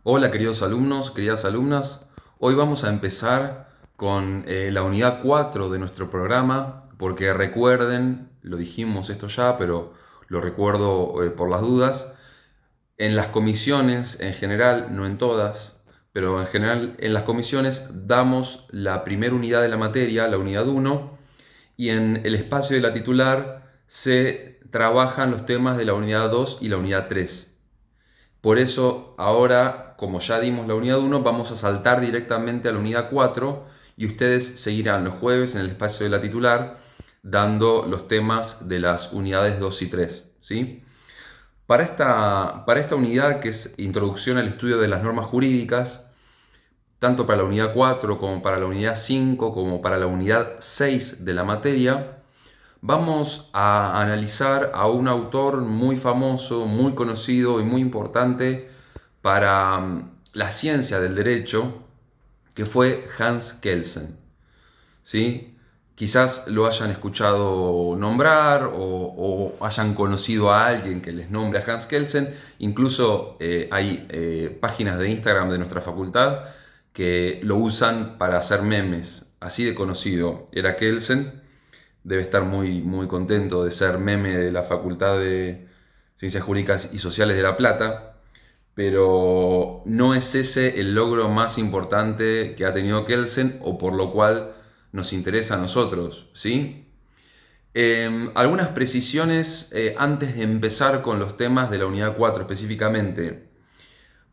Hola queridos alumnos, queridas alumnas. Hoy vamos a empezar con la unidad 4 de nuestro programa, porque recuerden, lo dijimos esto ya, pero lo recuerdo por las dudas, en las comisiones en general, no en todas, pero en general en las comisiones damos la primera unidad de la materia, la unidad uno, y en el espacio de la titular se trabajan los temas de la unidad 2 y la unidad 3. Por eso ahora, como ya dimos la unidad uno, vamos a saltar directamente a la unidad 4 y ustedes seguirán los jueves en el espacio de la titular dando los temas de las unidades 2 y 3, ¿sí? Para esta unidad, que es Introducción al Estudio de las Normas Jurídicas, tanto para la unidad 4 como para la unidad 5 como para la unidad 6 de la materia, vamos a analizar a un autor muy famoso, muy conocido y muy importante para la ciencia del derecho, que fue Hans Kelsen. ¿Sí? Quizás lo hayan escuchado nombrar o hayan conocido a alguien que les nombre a Hans Kelsen. Incluso hay páginas de Instagram de nuestra facultad que lo usan para hacer memes. Así de conocido era Kelsen. Debe estar muy, muy contento de ser meme de la Facultad de Ciencias Jurídicas y Sociales de La Plata, pero no es ese el logro más importante que ha tenido Kelsen o por lo cual nos interesa a nosotros, ¿sí? Algunas precisiones antes de empezar con los temas de la unidad 4 específicamente.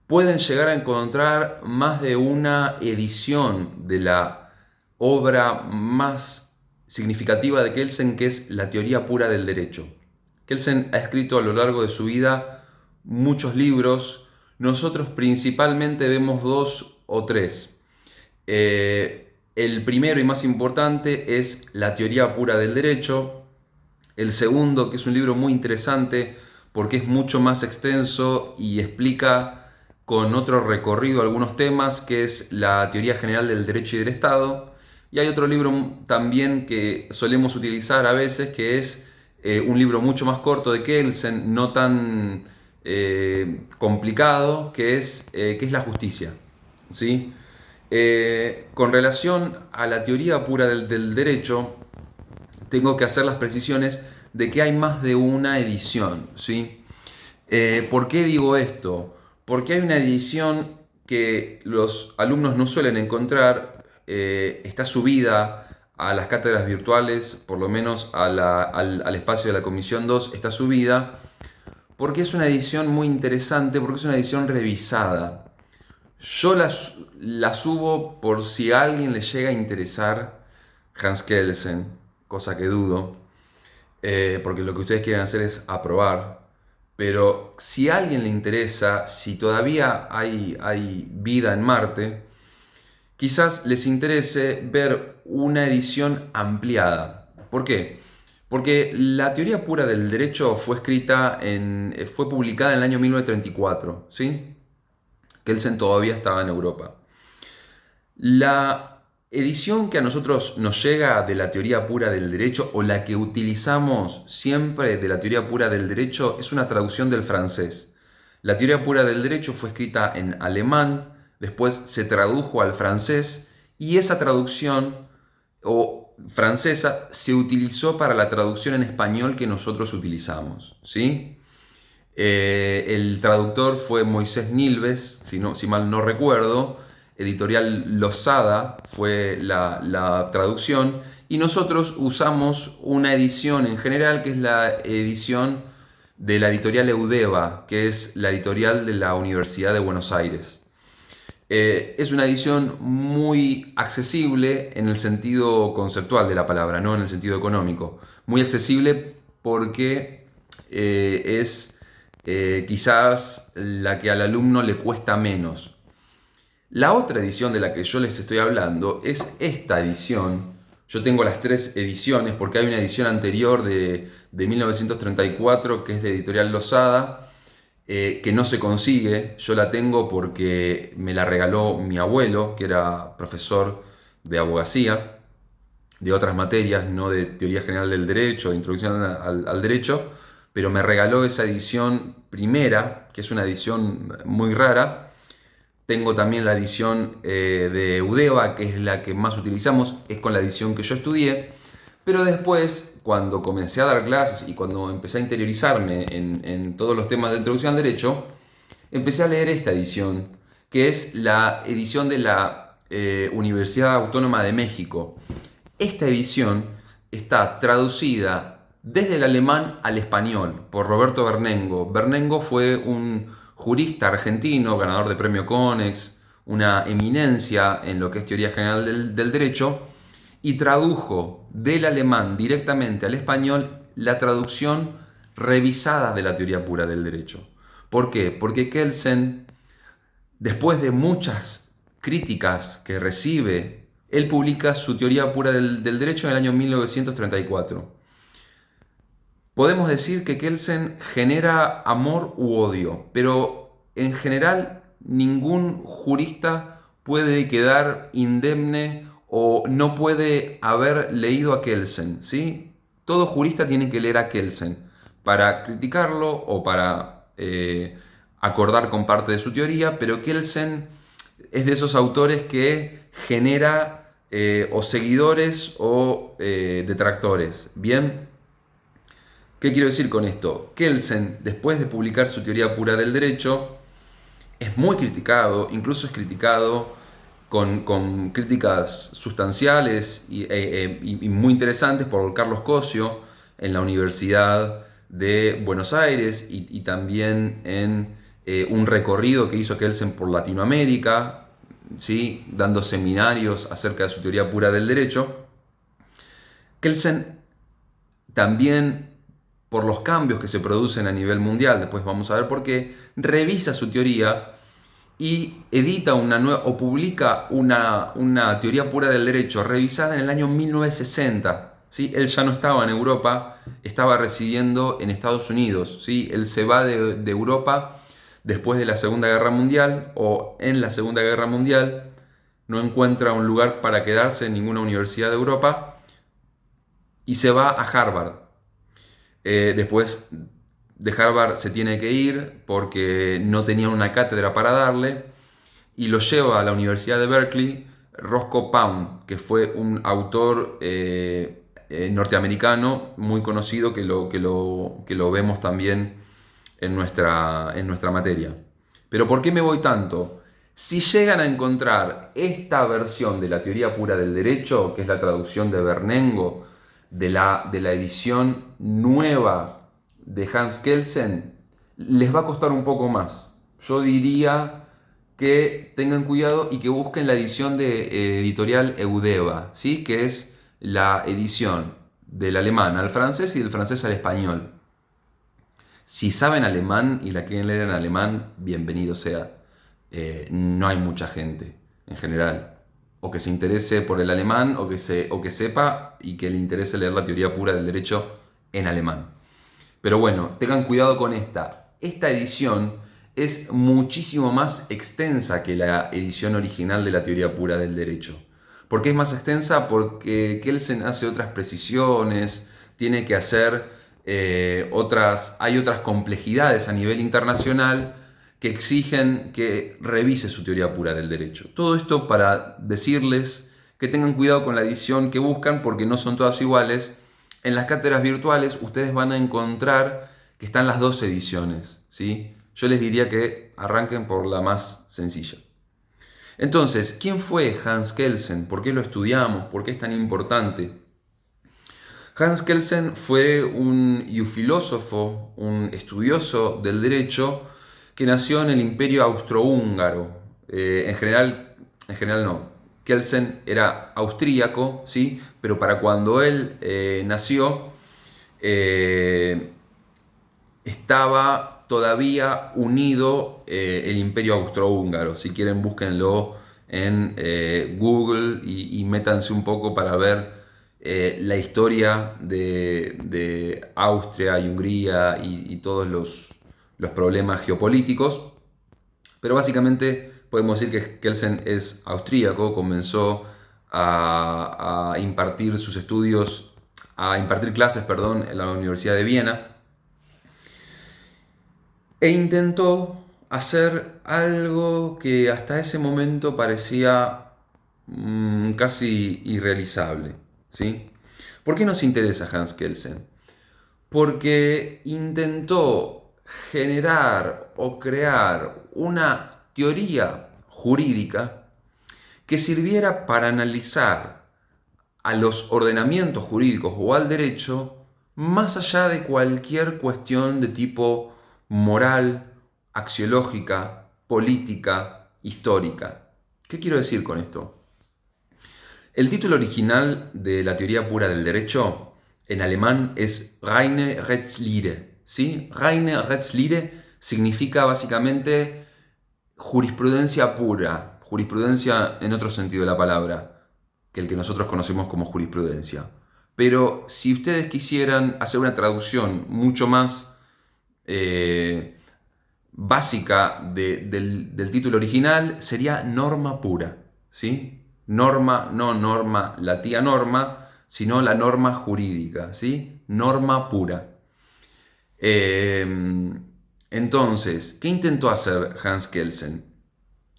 Pueden llegar a encontrar más de una edición de la obra más significativa de Kelsen, que es la teoría pura del derecho. Kelsen ha escrito a lo largo de su vida muchos libros. Nosotros principalmente vemos dos o tres. El primero y más importante es La teoría pura del derecho. El segundo, que es un libro muy interesante porque es mucho más extenso y explica con otro recorrido algunos temas, que es La teoría general del derecho y del Estado. Y hay otro libro también que solemos utilizar a veces, que es un libro mucho más corto de Kelsen, no tan complicado, que es La justicia. ¿Sí? Con relación a la teoría pura del derecho, tengo que hacer las precisiones de que hay más de una edición, ¿sí? ¿Por qué digo esto? Porque hay una edición que los alumnos no suelen encontrar, está subida a las cátedras virtuales, por lo menos al espacio de la Comisión 2 está subida, porque es una edición muy interesante, porque es una edición revisada. Yo la subo por si a alguien le llega a interesar Hans Kelsen, cosa que dudo, porque lo que ustedes quieren hacer es aprobar. Pero si a alguien le interesa, si todavía hay vida en Marte, quizás les interese ver una edición ampliada. ¿Por qué? Porque la teoría pura del derecho fue publicada en el año 1934, ¿sí? Kelsen todavía estaba en Europa. La edición que a nosotros nos llega de la teoría pura del derecho, o la que utilizamos siempre de la teoría pura del derecho, es una traducción del francés. La teoría pura del derecho fue escrita en alemán, después se tradujo al francés y esa traducción o francesa se utilizó para la traducción en español que nosotros utilizamos, ¿sí? El traductor fue Moisés Nilves, si mal no recuerdo. Editorial Losada fue la traducción. Y nosotros usamos una edición en general, que es la edición de la editorial Eudeva, que es la editorial de la Universidad de Buenos Aires. Es una edición muy accesible en el sentido conceptual de la palabra, no en el sentido económico. Muy accesible porque es quizás la que al alumno le cuesta menos. La otra edición de la que yo les estoy hablando es esta edición. Yo tengo las tres ediciones porque hay una edición anterior de 1934 que es de Editorial Losada, que no se consigue. Yo la tengo porque me la regaló mi abuelo, que era profesor de abogacía, de otras materias, no de teoría general del derecho, de introducción al derecho, pero me regaló esa edición primera, que es una edición muy rara, Tengo también la edición de Eudeva, que es la que más utilizamos, es con la edición que yo estudié. Pero después, cuando comencé a dar clases y cuando empecé a interiorizarme en todos los temas de introducción al derecho, empecé a leer esta edición, que es la edición de la Universidad Autónoma de México. Esta edición está traducida desde el alemán al español por Roberto Bernengo. Bernengo fue un jurista argentino, ganador de premio Conex, una eminencia en lo que es teoría general del derecho, y tradujo del alemán directamente al español la traducción revisada de la teoría pura del derecho. ¿Por qué? Porque Kelsen, después de muchas críticas que recibe, él publica su teoría pura del derecho en el año 1934. Podemos decir que Kelsen genera amor u odio, pero en general ningún jurista puede quedar indemne o no puede haber leído a Kelsen, ¿sí? Todo jurista tiene que leer a Kelsen para criticarlo o para acordar con parte de su teoría, pero Kelsen es de esos autores que genera o seguidores o detractores. Bien, ¿qué quiero decir con esto? Kelsen, después de publicar su teoría pura del derecho, es muy criticado, incluso es criticado con críticas sustanciales y muy interesantes por Carlos Cosio en la Universidad de Buenos Aires y también en un recorrido que hizo Kelsen por Latinoamérica, ¿sí? Dando seminarios acerca de su teoría pura del derecho. Kelsen también, por los cambios que se producen a nivel mundial, después vamos a ver por qué, revisa su teoría y edita una nueva o publica una teoría pura del derecho revisada en el año 1960. ¿Sí? Él ya no estaba en Europa, estaba residiendo en Estados Unidos. ¿Sí? Él se va de Europa después de la Segunda Guerra Mundial o en la Segunda Guerra Mundial, no encuentra un lugar para quedarse en ninguna universidad de Europa y se va a Harvard. Después de Harvard se tiene que ir porque no tenían una cátedra para darle y lo lleva a la Universidad de Berkeley Roscoe Pound, que fue un autor norteamericano muy conocido que lo vemos también en nuestra materia. Pero ¿por qué me voy tanto? Si llegan a encontrar esta versión de la teoría pura del derecho, que es la traducción de Bernengo, de la edición nueva de Hans Kelsen, les va a costar un poco más. Yo diría que tengan cuidado y que busquen la edición de editorial Eudeva, ¿sí? Que es la edición del alemán al francés y del francés al español. Si saben alemán y la quieren leer en alemán, bienvenido sea. No hay mucha gente en general o que se interese por el alemán o que sepa y que le interese leer la teoría pura del derecho en alemán. Pero bueno, tengan cuidado con esta. Esta edición es muchísimo más extensa que la edición original de la teoría pura del derecho. ¿Por qué es más extensa? Porque Kelsen hace otras precisiones, tiene que hacer hay otras complejidades a nivel internacional que exigen que revise su teoría pura del derecho. Todo esto para decirles que tengan cuidado con la edición que buscan porque no son todas iguales. En las cátedras virtuales ustedes van a encontrar que están las dos ediciones, ¿sí? Yo les diría que arranquen por la más sencilla. Entonces, ¿quién fue Hans Kelsen? ¿Por qué lo estudiamos? ¿Por qué es tan importante? Hans Kelsen fue un filósofo, un estudioso del derecho que nació en el Imperio Austrohúngaro. En general no. Kelsen era austríaco, ¿sí? Pero para cuando él nació, estaba todavía unido el Imperio Austrohúngaro. Si quieren, búsquenlo en Google y métanse un poco para ver la historia de Austria y Hungría y todos los problemas geopolíticos. Pero básicamente podemos decir que Kelsen es austríaco, comenzó a impartir sus estudios, a impartir clases, perdón, en la Universidad de Viena e intentó hacer algo que hasta ese momento parecía casi irrealizable, ¿sí? ¿Por qué nos interesa Hans Kelsen? Porque intentó generar o crear una teoría jurídica que sirviera para analizar a los ordenamientos jurídicos o al derecho más allá de cualquier cuestión de tipo moral, axiológica, política, histórica. ¿Qué quiero decir con esto? El título original de la teoría pura del derecho en alemán es Reine Rechtslehre. ¿Sí? Reine Rechtslehre significa básicamente jurisprudencia pura, jurisprudencia en otro sentido de la palabra, que el que nosotros conocemos como jurisprudencia. Pero si ustedes quisieran hacer una traducción mucho más básica del título original, sería norma pura, ¿sí? Norma, no norma, la tía norma, sino la norma jurídica, ¿sí? Norma pura. Entonces, ¿qué intentó hacer Hans Kelsen?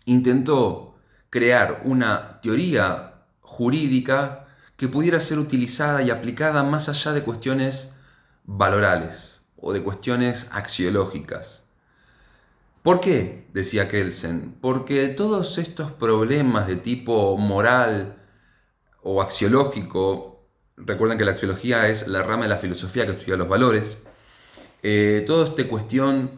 Intentó crear una teoría jurídica que pudiera ser utilizada y aplicada más allá de cuestiones valorales o de cuestiones axiológicas. ¿Por qué? Decía Kelsen. Porque todos estos problemas de tipo moral o axiológico, recuerden que la axiología es la rama de la filosofía que estudia los valores, toda esta cuestión,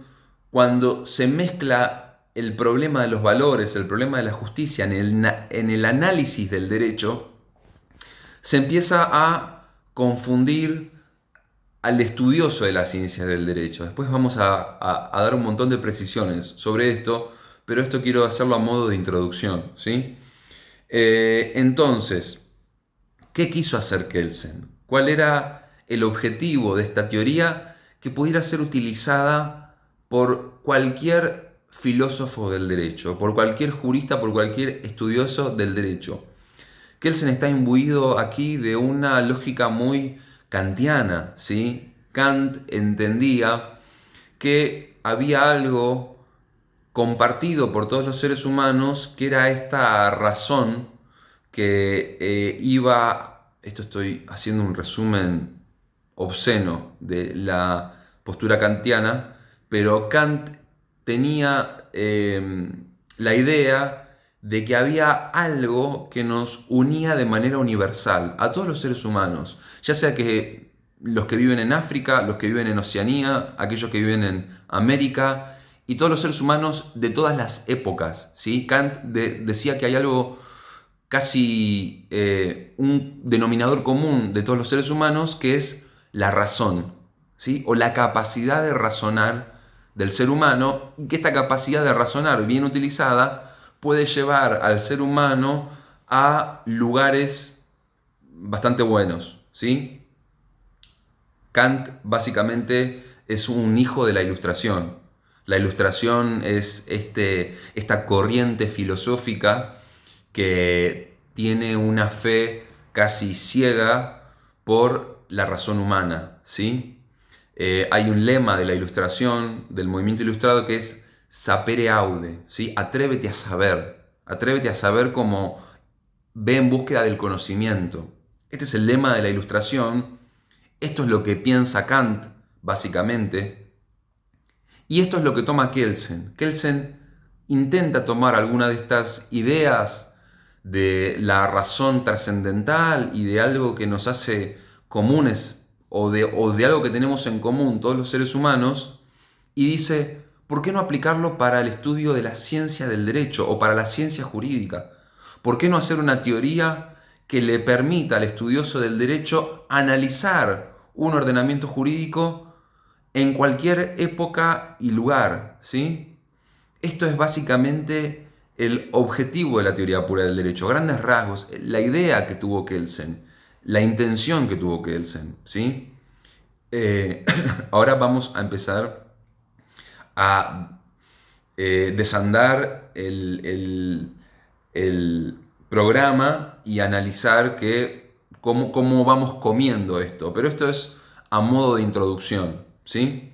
cuando se mezcla el problema de los valores, el problema de la justicia en el análisis del derecho, se empieza a confundir al estudioso de las ciencias del derecho. Después vamos a dar un montón de precisiones sobre esto, pero esto quiero hacerlo a modo de introducción, ¿sí? Entonces, ¿qué quiso hacer Kelsen? ¿Cuál era el objetivo de esta teoría que pudiera ser utilizada por cualquier filósofo del derecho, por cualquier jurista, por cualquier estudioso del derecho? Kelsen está imbuido aquí de una lógica muy kantiana, ¿sí? Kant entendía que había algo compartido por todos los seres humanos, que era esta razón que esto estoy haciendo un resumen obsceno de la postura kantiana, pero Kant tenía la idea de que había algo que nos unía de manera universal a todos los seres humanos, ya sea que los que viven en África, los que viven en Oceanía, aquellos que viven en América y todos los seres humanos de todas las épocas. ¿Sí? Kant decía que hay algo casi un denominador común de todos los seres humanos que es la razón, ¿sí? O la capacidad de razonar del ser humano, y que esta capacidad de razonar bien utilizada puede llevar al ser humano a lugares bastante buenos, ¿sí? Kant básicamente es un hijo de la Ilustración. La Ilustración es esta corriente filosófica que tiene una fe casi ciega por la razón humana, ¿sí? Hay un lema de la Ilustración, del movimiento ilustrado, que es sapere aude, ¿sí? Atrévete a saber como ve en búsqueda del conocimiento. Este es el lema de la Ilustración. Esto es lo que piensa Kant, básicamente, y esto es lo que toma Kelsen. Kelsen intenta tomar alguna de estas ideas de la razón trascendental y de algo que nos hace comunes o de algo que tenemos en común todos los seres humanos y dice, ¿por qué no aplicarlo para el estudio de la ciencia del derecho o para la ciencia jurídica? ¿Por qué no hacer una teoría que le permita al estudioso del derecho analizar un ordenamiento jurídico en cualquier época y lugar, ¿sí? Esto es básicamente el objetivo de la teoría pura del derecho, grandes rasgos, la idea que tuvo Kelsen, la intención que tuvo Kelsen, ¿sí? Ahora vamos a empezar a desandar el programa y analizar cómo vamos comiendo esto, pero esto es a modo de introducción, ¿sí?